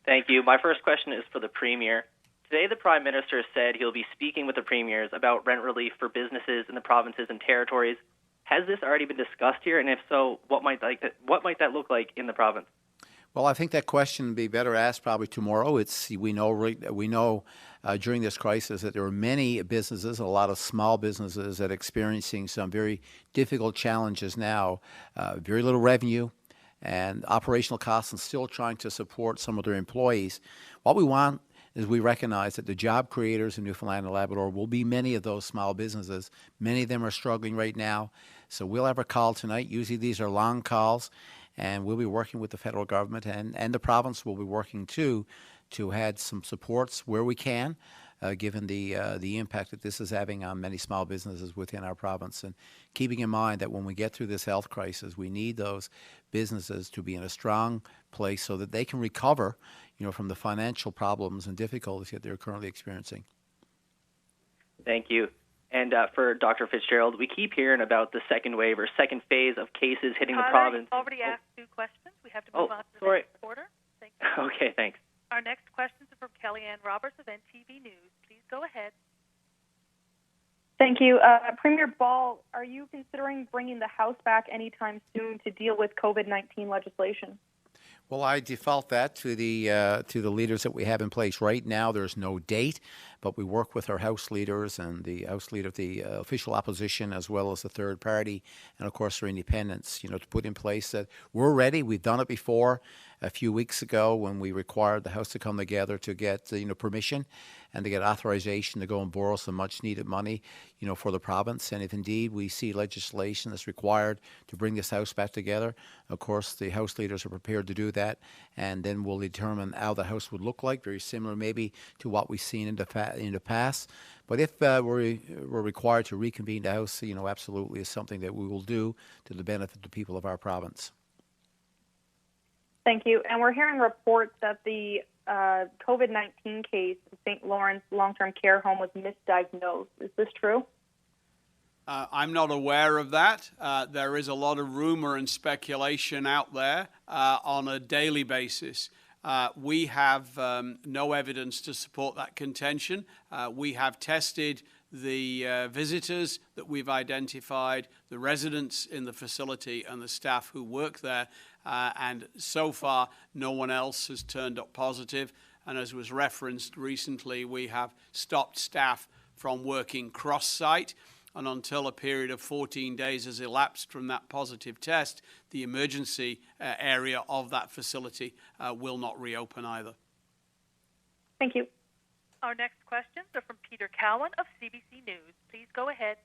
Thank you. My first question is for the Premier. Today, the Prime Minister said he'll be speaking with the Premiers about rent relief for businesses in the provinces and territories. Has this already been discussed here? And if so, what might that look like in the province? Well, I think that question would be better asked probably tomorrow. We know during this crisis that there are many businesses, a lot of small businesses that are experiencing some very difficult challenges now, very little revenue and operational costs, and still trying to support some of their employees. What we want is we recognize that the job creators in Newfoundland and Labrador will be many of those small businesses. Many of them are struggling right now. So we'll have a call tonight. Usually these are long calls, and we'll be working with the federal government, and the province will be working too to add some supports where we can, given the impact that this is having on many small businesses within our province. And keeping in mind that when we get through this health crisis, we need those businesses to be in a strong place so that they can recover, from the financial problems and difficulties that they're currently experiencing. Thank you. And for Dr. Fitzgerald, we keep hearing about the second wave or second phase of cases hitting the province. You've already asked 2 questions. We have to move on to the next reporter. Thank you. Okay, thanks. Our next questions are from Kellyanne Roberts of NTV News. Please go ahead. Thank you. Premier Ball, are you considering bringing the House back anytime soon to deal with COVID-19 legislation? Well, I default that to the leaders that we have in place right now. There's no date, but we work with our House leaders and the House leader of the official opposition, as well as the third party, and of course our independents, to put in place that we're ready. We've done it before a few weeks ago when we required the House to come together to get permission and to get authorization to go and borrow some much needed money for the province. And if indeed we see legislation that's required to bring this House back together, of course the House leaders are prepared to do that, and then we'll determine how the House would look like, very similar maybe to what we've seen in the past. But if we're required to reconvene the House, absolutely is something that we will do to the benefit of the people of our province. Thank you. And we're hearing reports that the COVID-19 case in St. Lawrence long-term care home was misdiagnosed. Is this true? I'm not aware of that. There is a lot of rumor and speculation out there on a daily basis. We have no evidence to support that contention. We have tested the visitors that we've identified, the residents in the facility, and the staff who work there. And so far, no one else has turned up positive. And as was referenced recently, we have stopped staff from working cross-site. And until a period of 14 days has elapsed from that positive test, the emergency area of that facility will not reopen either. Thank you. Our next questions are from Peter Cowan of CBC News. Please go ahead.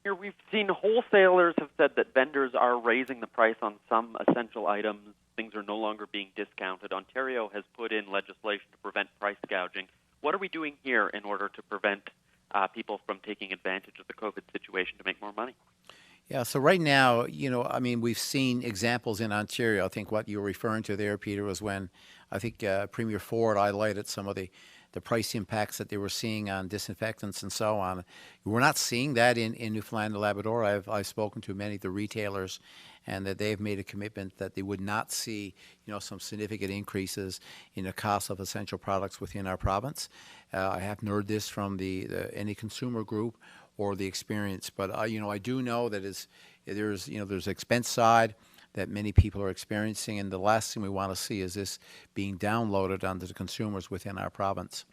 Here we've seen wholesalers have said that vendors are raising the price on some essential items. Things are no longer being discounted. Ontario has put in legislation to prevent price gouging. What are we doing here in order to prevent people from taking advantage of the COVID situation to make more money? Yeah, so right now, we've seen examples in Ontario. I think what you were referring to there, Peter, was when I think Premier Ford highlighted some of the price impacts that they were seeing on disinfectants and so on. We're not seeing that in Newfoundland and Labrador. I've spoken to many of the retailers, and that they've made a commitment that they would not see, some significant increases in the cost of essential products within our province. I haven't heard this from any consumer group or the experience, but I do know that there's expense side that many people are experiencing, and the last thing we want to see is this being downloaded onto the consumers within our province.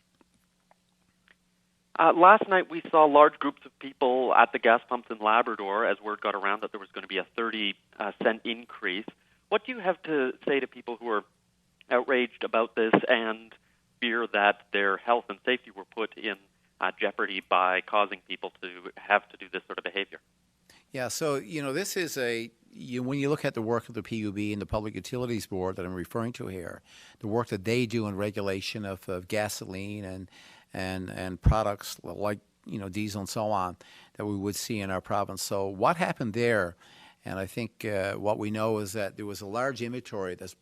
Last night we saw large groups of people at the gas pumps in Labrador as word got around that there was going to be a 30-cent increase. What do you have to say to people who are outraged about this and fear that their health and safety were put in jeopardy by causing people to have to do this sort of behavior? Yeah, so, this is when you look at the work of the PUB and the Public Utilities Board that I'm referring to here, the work that they do in regulation of gasoline and products like, diesel and so on, that we would see in our province. So what happened there, and I think what we know is that there was a large inventory that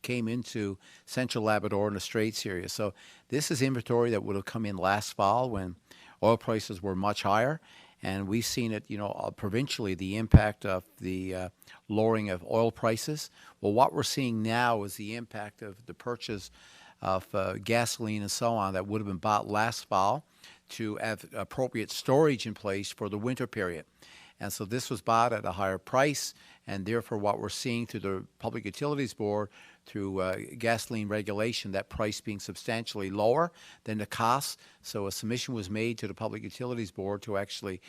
came into central Labrador and the Straits area. So this is inventory that would have come in last fall when oil prices were much higher. And we've seen it, provincially, the impact of the lowering of oil prices. Well, what we're seeing now is the impact of the purchase of gasoline and so on that would have been bought last fall to have appropriate storage in place for the winter period. And so this was bought at a higher price, and therefore what we're seeing through the Public Utilities Board, through gasoline regulation, that price being substantially lower than the cost. So a submission was made to the Public Utilities Board to actually,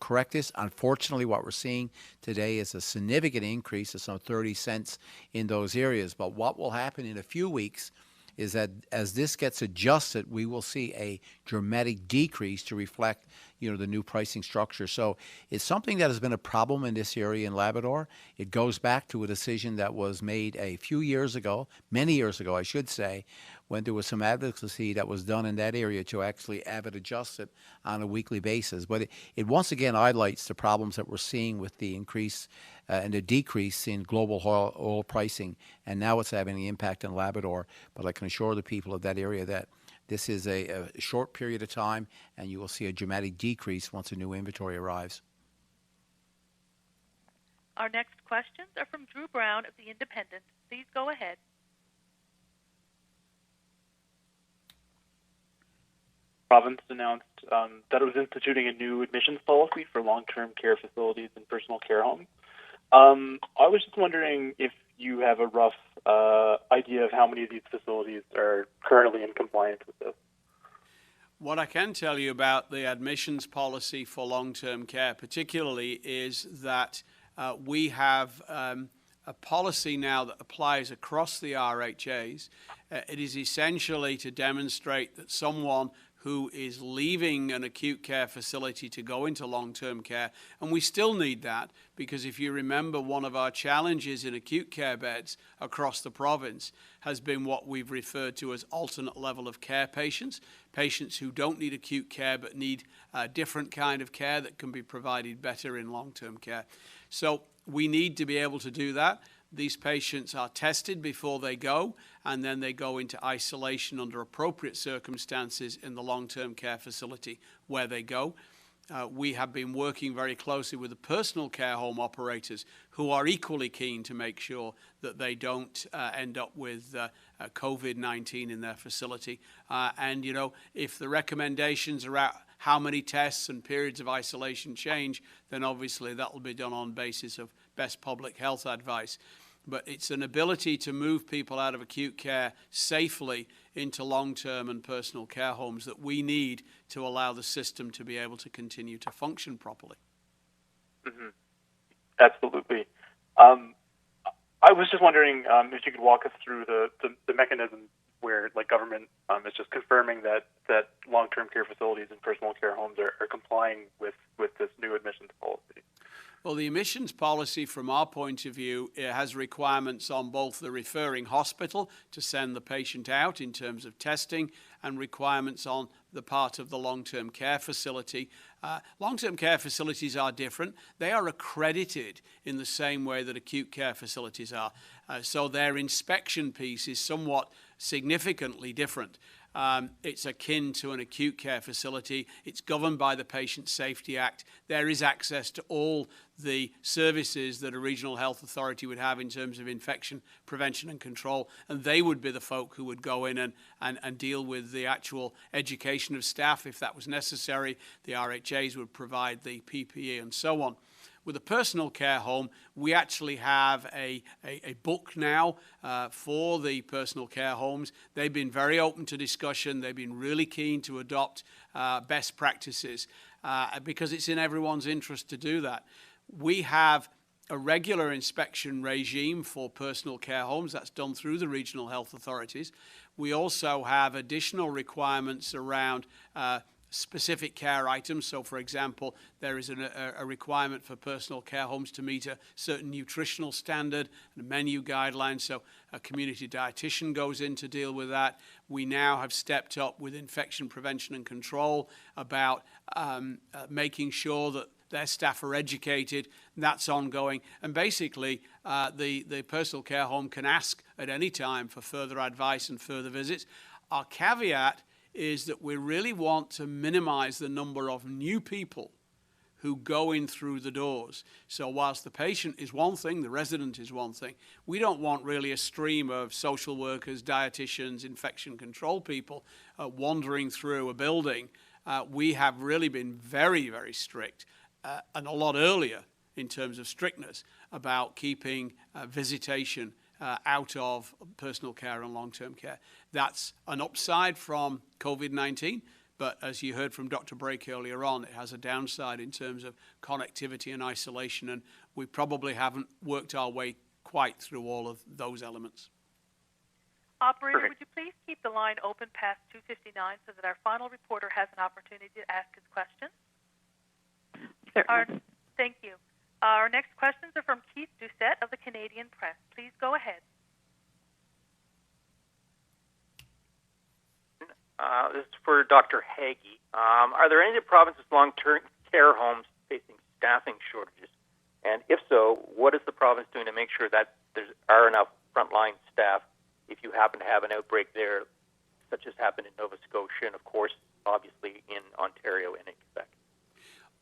correct this. Unfortunately, what we're seeing today is a significant increase of some 30 cents in those areas. But what will happen in a few weeks is that as this gets adjusted, we will see a dramatic decrease to reflect, the new pricing structure. So it's something that has been a problem in this area in Labrador. It goes back to a decision that was made a few years ago, many years ago, I should say, when there was some advocacy that was done in that area to actually have it adjusted on a weekly basis. But it once again highlights the problems that we're seeing with the increase and the decrease in global oil pricing, and now it's having an impact in Labrador. But I can assure the people of that area that this is a short period of time, and you will see a dramatic decrease once a new inventory arrives. Our next questions are from Drew Brown of The Independent. Please go ahead. Province announced that it was instituting a new admissions policy for long-term care facilities and personal care homes. I was just wondering if you have a rough idea of how many of these facilities are currently in compliance with this. What I can tell you about the admissions policy for long-term care particularly is that we have a policy now that applies across the RHAs. It is essentially to demonstrate that someone who is leaving an acute care facility to go into long-term care, and we still need that because if you remember, one of our challenges in acute care beds across the province has been what we've referred to as alternate level of care patients, patients who don't need acute care but need a different kind of care that can be provided better in long-term care. So we need to be able to do that. These patients are tested before they go, and then they go into isolation under appropriate circumstances in the long-term care facility where they go. We have been working very closely with the personal care home operators who are equally keen to make sure that they don't end up with COVID-19 in their facility. And, you know, if the recommendations are how many tests and periods of isolation change, then obviously that will be done on basis of best public health advice. But it's an ability to move people out of acute care safely into long-term and personal care homes that we need to allow the system to be able to continue to function properly. Mm-hmm. Absolutely. I was just wondering if you could walk us through the mechanism where, like, government is just confirming that long-term care facilities and personal care homes are complying with this new admissions policy. Well, the admissions policy, from our point of view, it has requirements on both the referring hospital to send the patient out in terms of testing and requirements on the part of the long-term care facility. Long-term care facilities are different. They are accredited in the same way that acute care facilities are. So their inspection piece is somewhat significantly different. It's akin to an acute care facility. It's governed by the Patient Safety Act. There is access to all the services that a regional health authority would have in terms of infection prevention and control, and they would be the folk who would go in and deal with the actual education of staff if that was necessary. The RHAs would provide the PPE and so on. With a personal care home, we actually have a book now for the personal care homes. They've been very open to discussion. They've been really keen to adopt best practices because it's in everyone's interest to do that. We have a regular inspection regime for personal care homes. That's done through the regional health authorities. We also have additional requirements around specific care items. So, for example, there is a requirement for personal care homes to meet a certain nutritional standard and menu guidelines. So a community dietitian goes in to deal with that. We now have stepped up with infection prevention and control about making sure that their staff are educated. That's ongoing. And basically, the personal care home can ask at any time for further advice and further visits. Our caveat is that we really want to minimize the number of new people who go in through the doors. So whilst the patient is one thing, the resident is one thing, we don't want really a stream of social workers, dietitians, infection control people wandering through a building. We have really been very, very strict and a lot earlier in terms of strictness about keeping visitation out of personal care and long-term care. That's an upside from COVID-19, but as you heard from Dr. Brake earlier on, it has a downside in terms of connectivity and isolation, and we probably haven't worked our way quite through all of those elements. Operator, would you please keep the line open past 2:59 so that our final reporter has an opportunity to ask his question? Thank you. Our next questions are from Keith Doucette of the Canadian Press. Please go ahead. This is for Dr. Hagee. Are there any of the province's long-term care homes facing staffing shortages? And if so, what is the province doing to make sure that there are enough frontline staff if you happen to have an outbreak there, such as happened in Nova Scotia and, of course, obviously in Ontario and in Quebec?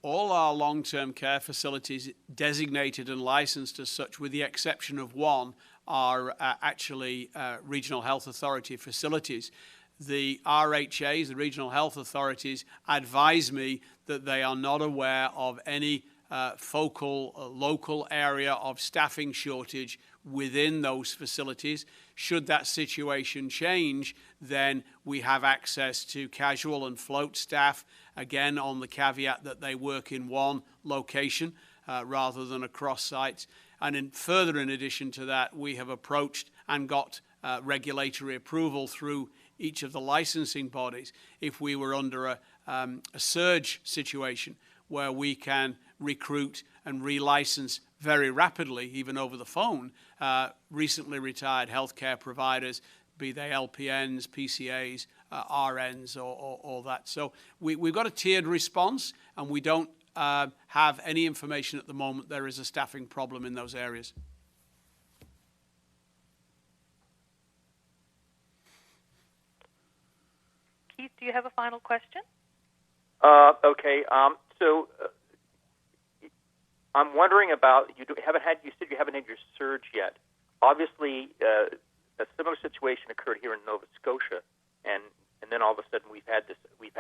All our long-term care facilities designated and licensed as such, with the exception of one, are actually regional health authority facilities. The RHAs, the regional health authorities, advise me that they are not aware of any focal, local area of staffing shortage within those facilities. Should that situation change, then we have access to casual and float staff, again on the caveat that they work in one location rather than across sites. And further in addition to that, we have approached and got regulatory approval through each of the licensing bodies if we were under a surge situation where we can recruit and relicense very rapidly, even over the phone, recently retired healthcare providers, be they LPNs, PCAs, RNs, or that. So we've got a tiered response, and we don't have any information at the moment there is a staffing problem in those areas. Keith, do you have a final question? Okay. So I'm wondering about, you said you haven't had your surge yet. Obviously, a similar situation occurred here in Nova Scotia, and then all of a sudden we've had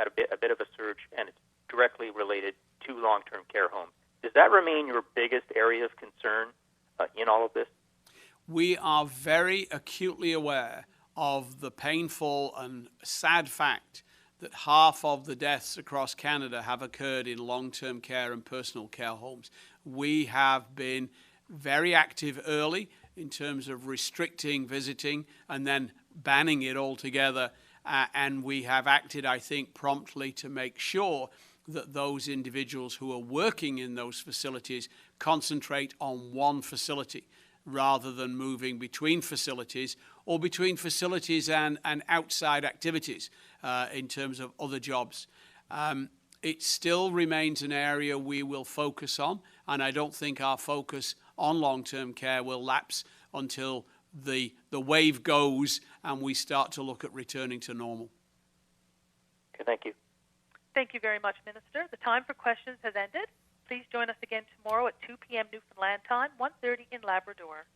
a bit of a surge, and it's directly related to long-term care homes. Does that remain your biggest area of concern in all of this? We are very acutely aware of the painful and sad fact that half of the deaths across Canada have occurred in long-term care and personal care homes. We have been very active early in terms of restricting visiting and then banning it altogether. And we have acted, I think, promptly to make sure that those individuals who are working in those facilities concentrate on one facility rather than moving between facilities or between facilities and outside activities in terms of other jobs. It still remains an area we will focus on, and I don't think our focus on long-term care will lapse until the wave goes and we start to look at returning to normal. Okay, thank you. Thank you very much, Minister. The time for questions has ended. Please join us again tomorrow at 2 p.m. Newfoundland time, 1:30 in Labrador.